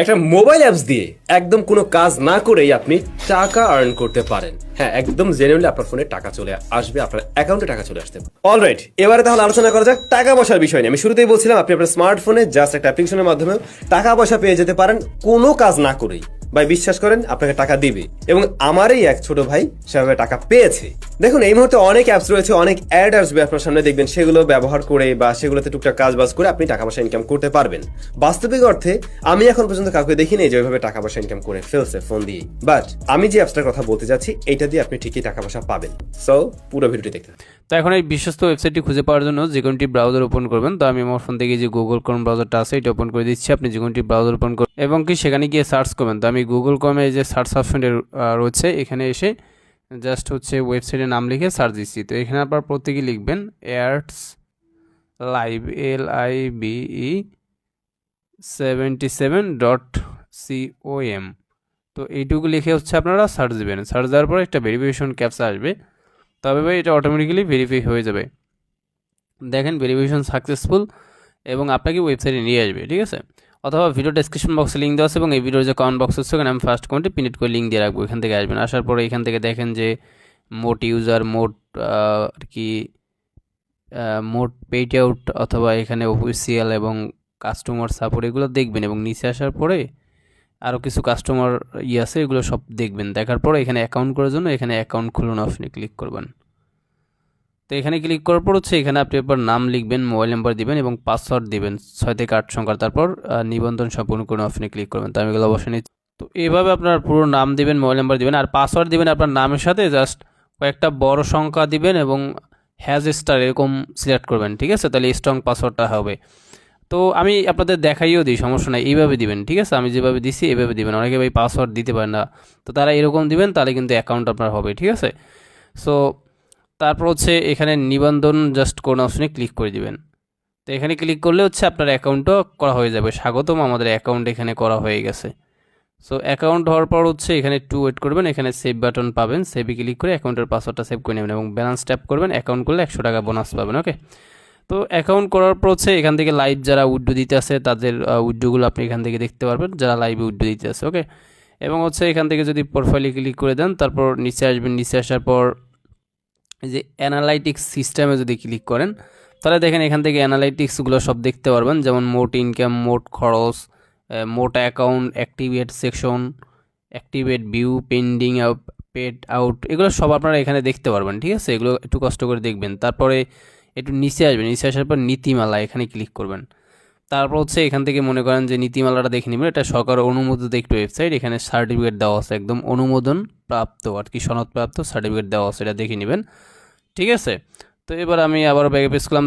একটা mobile apps দিয়ে একদম কোনো কাজ না করেই আপনি টাকা আর্ন করতে পারেন। হ্যাঁ, একদম জেনুইনলি আপনার ফোনে টাকা চলে আসবে, আপনার অ্যাকাউন্টে টাকা চলে আসতে পারে। অলরাইট, এবারে তাহলে আলোচনা করা যাক টাকা পয়সার বিষয় নিয়ে। আমি শুরুতেই বলছিলাম আপনি আপনার স্মার্টফোনে জাস্ট একটা অ্যাপ্লিকেশনের মাধ্যমে টাকা পয়সা পেয়ে যেতে পারেন কোনো কাজ না করেই। ভাই বিশ্বাস করেন, আপনাকে টাকা দিবে, এবং আমারই এক ছোট ভাই সেভাবে টাকা পেয়েছে। দেখুন, এই মুহূর্তে অনেক অ্যাপস রয়েছে, অনেক অ্যাড আসবে আপনার সামনে, দেখবেন সেগুলো ব্যবহার করে বা সেগুলোতে টুকটাক কাজ বাজ করে আপনি টাকা পয়সা ইনকাম করতে পারবেন। বাস্তবিক অর্থে আমি এখন পর্যন্ত কাউকে দেখিনি যে ওইভাবে টাকা পয়সা ইনকাম করে ফেলছে ফোন দিয়ে। বাট আমি যে অ্যাপসটার কথা বলতে যাচ্ছি, এইটা দিয়ে আপনি ঠিকই টাকা পয়সা পাবেন। সো পুরো ভিডিওটি দেখতে। তো এখন এই বিশ্বস্ত ওয়েবসাইটটি খুঁজে পাওয়ার জন্য যে কোনটি ব্রাউজার ওপেন করবেন। তো আমি আমার ফোন থেকে যে গুগল ক্রোম ব্রাউজারটা আছে এটা ওপেন করে দিচ্ছি। আপনি যে কোনটি ব্রাউজার ওপেন করবেন এবং কি সেখানে গিয়ে সার্চ করবেন। তো আমি গুগল ক্রোমে যে সার্চ অপশনটা রয়েছে এখানে এসে জাস্ট ওয়েবসাইটের নাম লিখে সার্চ দিচ্ছি। তো এখানে আপনার প্রত্যেকেই লিখবেন এয়ার্টস লাইভ LIVE 77.com। তো এইটুকু লিখে আপনারা সার্চ দেবেন। সার্চ দেওয়ার পর একটা ভেরিফিকেশন ক্যাপচা আসবে, তবে ভাই এটা অটোমেটিক্যালি ভেরিফাই হয়ে যাবে। দেখেন ভেরিফিকেশন সাকসেসফুল এবং আপনাকে ওয়েবসাইটে নিয়ে আসবে, ঠিক আছে। অথবা ভিডিও ডেসক্রিপশন বক্সে লিঙ্ক দেওয়া আছে এবং এই ভিডিওর যে কমেন্ট বক্স আছে ওখানে আমি ফার্স্ট কমেন্টে পিনিট করে লিঙ্ক দিয়ে রাখবো। এখান থেকে আসবেন, আসার পরে এখান থেকে দেখেন যে মোট ইউজার, মোট আর কি মোট পেইড আউট, অথবা এখানে অফিসিয়াল এবং কাস্টমার সাপোর্ট এগুলো দেখবেন। এবং নিচে আসার পরে আরও কিছু কাস্টমার আছে, এগুলো সব দেখবেন। দেখার পরে এখানে অ্যাকাউন্ট করার জন্য এখানে অ্যাকাউন্ট খুলুন অপশনে ক্লিক করবেন। তো এখানে ক্লিক করার পর এখানে আপনি আপনার নাম লিখবেন, মোবাইল নাম্বার দিবেন এবং পাসওয়ার্ড দিবেন 6 থেকে 8 সংখ্যার। তারপর নিবন্ধন সম্পূর্ণ কোনো অপশনে ক্লিক করবেন। তো আমি এগুলো অবশ্যই নিচ্ছি। তো এইভাবে আপনার পুরো নাম দিবেন, মোবাইল নাম্বার দিবেন আর পাসওয়ার্ড দিবেন। আপনার নামের সাথে জাস্ট কয়েকটা বড় সংখ্যা দিবেন এবং হ্যাজ স্টার এরকম সিলেক্ট করবেন, ঠিক আছে। তাহলে স্ট্রং পাসওয়ার্ডটা হবে। তো আমি আপনাদের দেখাইও দিই, সমস্যা নাই, এইভাবে দিবেন, ঠিক আছে। আমি যেভাবে দিছি এইভাবে দিবেন। অনেকে ভাই পাসওয়ার্ড দিতে পারে না, তো তারা এরকম দিবেন, তাহলে কিন্তু অ্যাকাউন্ট আপনার হবে, ঠিক আছে। সো তারপর এখানে নিবন্ধন জাস্ট কোন অপশনে ক্লিক করে দিবেন। তো এখানে ক্লিক করলে আপনার অ্যাকাউন্টও করা হয়ে যাবে। স্বাগতম, আমাদের অ্যাকাউন্ট এখানে করা হয়ে গেছে। সো অ্যাকাউন্ট হওয়ার পর এখানে একটু ওয়েট করবেন। এখানে সেভ বাটন পাবেন, সেভে ক্লিক করে অ্যাকাউন্টের পাসওয়ার্ডটা সেভ করে নেবেন এবং ব্যালেন্স ট্যাপ করবেন। অ্যাকাউন্ট করলে 100 টাকা বোনাস পাবেন, ওকে। তো অ্যাকাউন্ট করার পর এখান থেকে লাইভ যারা উইথড্র দিতে আছে তাদের উইথড্রগুলো আপনি এখান থেকে দেখতে পারবেন, যারা লাইভে উইথড্র দিতে আছে, ওকে। এবং এখান থেকে যদি প্রোফাইলে ক্লিক করে দেন, তারপর নিচে আসবেন। নিচে আসার পর এই যে অ্যানালাইটিক্স সিস্টেমে যদি ক্লিক করেন, তাহলে দেখেন এখান থেকে অ্যানালাইটিক্সগুলো সব দেখতে পারবেন, যেমন মোট ইনকাম, মোট খরচ, মোট account, activate section, activate view, pending paid out, এগুলো সব আপনারা এখানে দেখতে পারবেন, ঠিক আছে। এগুলো একটু কষ্ট করে দেখবেন। তারপরে একটু নিচে আসবেন, নিচে আসার পর নীতিমালা এখানে ক্লিক করবেন। তারপর এখান থেকে মনে করেন যে নীতিমালাটা দেখে নেবেন। এটা সরকার অনুমোদিত একটি ওয়েবসাইট, এখানে সার্টিফিকেট দেওয়া আছে, একদম অনুমোদন প্রাপ্ত আর কি, সনদপ্রাপ্ত সার্টিফিকেট দেওয়া আছে, এটা দেখে নেবেন, ঠিক আছে। তো এবার আমি আবার ব্যাগে পেস করলাম।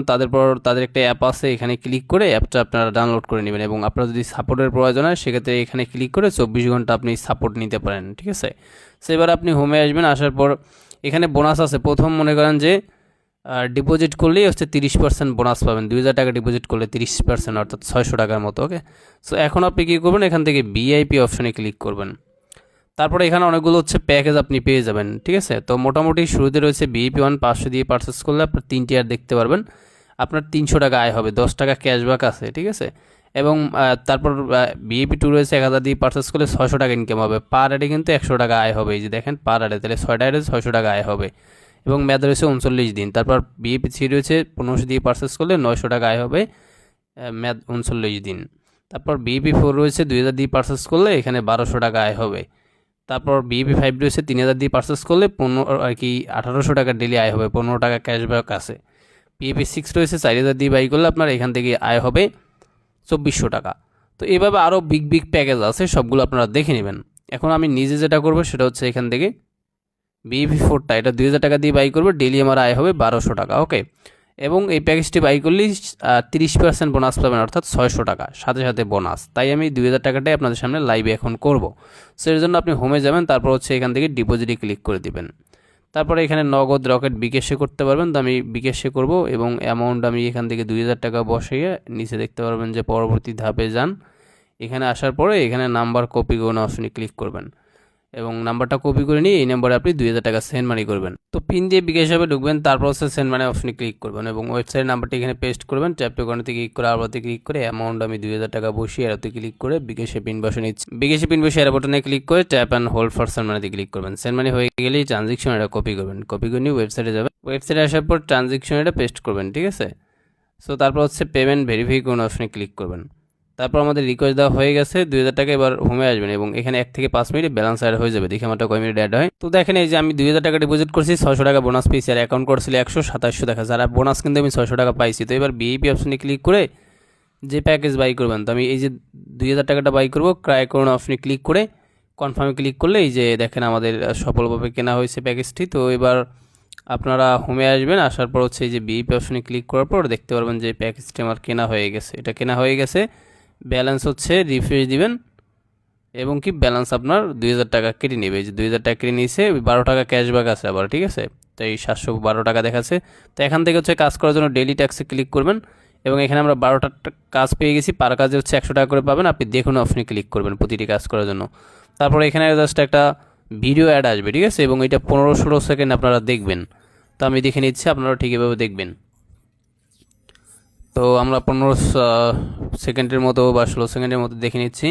তাদের একটা অ্যাপ আছে, এখানে ক্লিক করে অ্যাপটা আপনারা ডাউনলোড করে নেবেন এবং আপনার যদি সাপোর্টের প্রয়োজন হয় সেক্ষেত্রে এখানে ক্লিক করে 24 ঘন্টা আপনি সাপোর্ট নিতে পারেন, ঠিক আছে। সো এবার আপনি হোমে আসবেন। আসার পর এখানে বোনাস আছে। প্রথম মনে করেন যে ডিপোজিট করলেই 30% বোনাস পাবেন। 2000 টাকা ডিপোজিট করলে 30%, অর্থাৎ 600 টাকার মতো, ওকে। সো এখন আপনি কী করবেন, এখান থেকে VIP অপশনে ক্লিক করবেন। তারপরে এখানে অনেকগুলো প্যাকেজ আপনি পেয়ে যাবেন, ঠিক আছে। তো মোটামুটি শুরুতে রয়েছে VIP 1, 500 দিয়ে পারচেস করলে আপনার 3 টিয়ার দেখতে পারবেন। আপনার 300 টাকা আয় হবে, 10 টাকা ক্যাশব্যাক আছে, ঠিক আছে। এবং তারপর VIP 2 রয়েছে, 1000 দিয়ে পারচেস করলে 600 টাকা ইনকাম হবে। পার অ্যাডে কিন্তু 100 টাকা আয় হবে, এই যে দেখেন পার অ্যাডে, তাহলে 6টা অ্যাডে 600 টাকা আয় হবে। এবং মেয়াদ রয়েছে 39 দিন। তারপর VIP 3 রয়েছে, 1500 দিয়ে পারচেস করলে 900 টাকা আয় হবে, মেয়াদ 39 দিন। তারপর VIP 4 রয়েছে, 2000 দিয়ে পারচেস করলে এখানে 1200 টাকা আয় হবে। তারপর VIP 5 রয়েছে, 3000 দিয়ে পারচেস করলে 1800 টাকা ডেলি আয় হবে, 15 টাকা ক্যাশব্যাক আছে। VIP 6 রয়েছে, 4000 দিয়ে বাই করলে আপনার এখান থেকে আয় হবে 2400 টাকা। তো এইভাবে আরও বিগ প্যাকেজ আছে, সবগুলো আপনারা দেখে নেবেন। এখন আমি নিজে যেটা করবো সেটা এখান থেকে VIP 4টা, এটা 2000 টাকা দিয়ে বাই করবো, ডেলি আমার আয় হবে 1200 টাকা, ওকে। এবং এই প্যাকেজটি বাই করলেই 30% বোনাস পাবেন, অর্থাৎ 600 টাকা সাথে সাথে বোনাস। তাই আমি 2000 টাকাটাই আপনাদের সামনে লাইভে এখন করব। সো এর জন্য আপনি হোমে যাবেন, তারপর এখান থেকে ডিপোজিটে ক্লিক করে দিবেন। তারপরে এখানে নগদ, রকেট, বিকাশে করতে পারবেন। তো আমি বিকাশে করব এবং অ্যামাউন্ট আমি এখান থেকে 2000 টাকা বসিয়ে নিচে দেখতে পারবেন যে পরবর্তী ধাপে যান। এখানে আসার পরে এখানে নাম্বার কপি কোনো অপশনে ক্লিক করবেন এবং নাম্বারটা কপি করে নিয়ে এই নাম্বারে আপনি 2000 টাকা সেন্ড মানি করবেন। তো পিন দিয়ে বিকাশ হিসাবে ঢুকবেন, তারপর হচ্ছে সেন্ড মানি অপশনে ক্লিক করবেন এবং ওয়েবসাইটের নাম্বারটি এখানে পেস্ট করবেন। ট্যাপ টু কর্নারতে ক্লিক করে আরবাতে ক্লিক করে অ্যামাউন্ট আমি 2000 টাকা বসিয়ে এরাতে ক্লিক করে বিকাশে পিন বসে নিচ্ছি। বিকাশে পিন বসে এর বাটনে ক্লিক করে tap and hold for send মানিতে ক্লিক করবেন। সেন্ড মানি হয়ে গেলেই ট্রানজেকশন এটা কপি করবেন, কপি করে নিয়ে ওয়েবসাইটে যাবেন। ওয়েবসাইটে আসার পর ট্রানজেকশন এটা পেস্ট করবেন, ঠিক আছে। সো তারপর হচ্ছে পেমেন্ট ভেরিফাই কোন অপশনে ক্লিক করবেন। তারপর আমাদের রিকোয়েস্ট দেওয়া হয়ে গেছে 2000 টাকা। এবার হোমে আসবেন এবং এখানে 1 থেকে 5 মিনিট ব্যালেন্স অ্যাড হয়ে যাবে। দেখি আমারটা কয় মিনিট অ্যাড হয়। তো দেখেন এই যে আমি 2000 টাকা ডিপোজিট করছি, 600 টাকা বোনাস পেয়েছি আর অ্যাকাউন্ট করছিল 127 টাকা। যারা বোনাস কিন্তু আমি 600 টাকা পাইছি। তো এবার বিএপি অপশনে ক্লিক করে যে প্যাকেজ বাই করবেন, তো আমি এই যে 2000 টাকাটা বাই করবো, ক্রাই করুন অপশনে ক্লিক করে কনফার্মে ক্লিক করলে এই যে দেখেন আমাদের সফলভাবে কেনা হয়েছে প্যাকেজটি। তো এবার আপনারা হোমে আসবেন, আসার পর হচ্ছে এই যে বিএপি অপশনে ক্লিক করার পর দেখতে পারবেন যে প্যাকেজটি আমার কেনা হয়ে গেছে। এটা কেনা হয়ে গেছে। ব্যালেন্স হচ্ছে রিফ্রেশ দিবেন এবং কি ব্যালেন্স আপনার 2000 টাকা কেটে নেবে। এই যে 2000 টাকা কেটে নিয়েছে, 12 টাকা ক্যাশব্যাক আছে আবার, ঠিক আছে। তো এই 712 টাকা দেখাচ্ছে। তো এখান থেকে হচ্ছে কাজ করার জন্য ডেইলি ট্যাক্সে ক্লিক করবেন এবং এখানে আমরা 12টা কাজ পেয়ে গেছি। পার কাজে হচ্ছে 100 টাকা করে পাবেন। আপনি দেখুন অপশনে ক্লিক করবেন প্রতিটি কাজ করার জন্য। তারপর এখানে জাস্ট একটা ভিডিও অ্যাড আসবে, ঠিক আছে, এবং এটা 15-16 সেকেন্ড আপনারা দেখবেন। তো আমি দেখে নিচ্ছি, আপনারা ঠিক এভাবে দেখবেন। তো আমরা 15 সেকেন্ডের মতো বা 16 সেকেন্ডের মতো দেখে নিচ্ছি।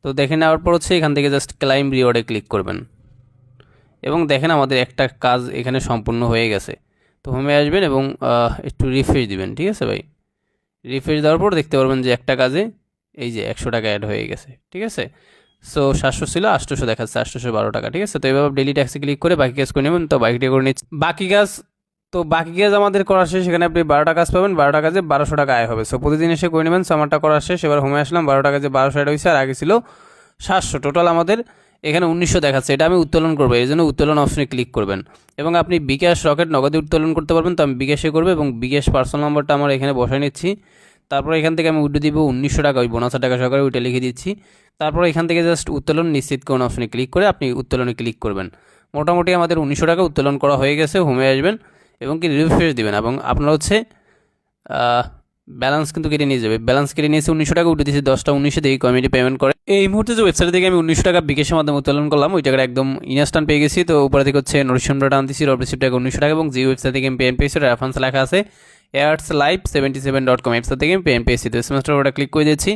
তো দেখে নেওয়ার পর হচ্ছে এখান থেকে জাস্ট ক্লাইম রিওয়ার্ডে ক্লিক করবেন এবং দেখেন আমাদের একটা কাজ এখানে সম্পূর্ণ হয়ে গেছে। তো হোমে আসবেন এবং একটু রিফ্রেশ দিবেন, ঠিক আছে ভাই। রিফ্রেশ দেওয়ার পর দেখতে পারবেন যে একটা কাজে এই যে 100 টাকা অ্যাড হয়ে গেছে, ঠিক আছে। সো 700 ছিল, 800 দেখাচ্ছে, 812 টাকা, ঠিক আছে। তো এভাবে ডেলি ট্যাক্সে ক্লিক করে বাকি কাজ করে নেবেন। তো বাকিটা করে নিচ্ছি বাকি কাজ আমাদের করা শেষ। সেখানে আপনি 12টা কাজ পাবেন, 12টা কাজে 1200 টাকা আয় হবে। সো প্রতিদিন এসে করে নেবেন। সো আমারটা করা শেষ। এবার হোমে আসলাম, 12টা কাজে 1200 অ্যাড হয়েছে আর আগে ছিল 700। টোটাল আমাদের এখানে 1900 দেখাচ্ছে। এটা আমি উত্তোলন করবো, এই জন্য উত্তোলন অপশনে ক্লিক করবেন এবং আপনি বিকাশ, রকেট, নগদে উত্তোলন করতে পারবেন। তো আমি বিকাশে করবো এবং বিকাশ পার্সোনাল নাম্বারটা আমার এখানে বসাই নিচ্ছি। তারপর এখান থেকে আমি উঠে দিব 1900 টাকা, ওই বোনাসের টাকা সহকারে ওইটা লিখে দিচ্ছি। তারপর এখান থেকে জাস্ট উত্তোলন নিশ্চিত কোন অপশনে ক্লিক করে আপনি উত্তোলনে ক্লিক করবেন। মোটামুটি আমাদের 1900 টাকা উত্তোলন করা হয়ে গেছে। হোমে আসবেন এবং কি রিফ্রেশ দিবেন এবং আপনার হচ্ছে ব্যালেন্স কিন্তু কেটে নিয়ে যাবে। ব্যালেন্স কেটে নিয়েছে 1900 টাকা, উঠে দিয়েছে 10টা 19 দিয়ে কমিটি পেমেন্ট করে। এই মুহূর্তে যে ওয়েবসাইট থেকে আমি 1900 টাকা বিকাশের মাধ্যমে উত্তোলন করলাম, ওই টাকাটা একদম ইনস্ট্যান্ট পেয়ে গেছি। তো উপরে থেকে হচ্ছে নোটিফিকেশনটা আনতেছি, রিসিপ্ট টাকা 1900 টাকা এবং যে ওয়েবসাইট থেকে আমি পেমেন্ট পেয়েছি রেফারেন্স লেখা আছে artslive77.com, ওয়েবসাইট থেকে আমি পেমেন্ট পেয়েছি। তো এসএমএসটা ওটা ক্লিক করে দিচ্ছি।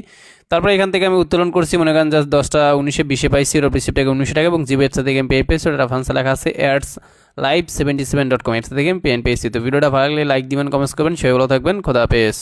তারপর এখান থেকে আমি উত্তোলন করছি, মনে করেন জাস্ট 10টা 19 20 পাইছি, রিসিপ্ট টাকা 1900 টাকা এবং যে ওয়েবসাইট থেকে আমি পেমেন্ট পেয়েছি ওটা রেফারেন্স লেখা আছে artslive77.com, ওয়েবসাইট থেকে আমি পেমেন্ট পেয়েছি। তো ভিডিওটা ভালো লাগলে লাইক দিবেন, কমেন্টস করবেন। সবাই ভালো থাকবেন, খোদা হাফেজ।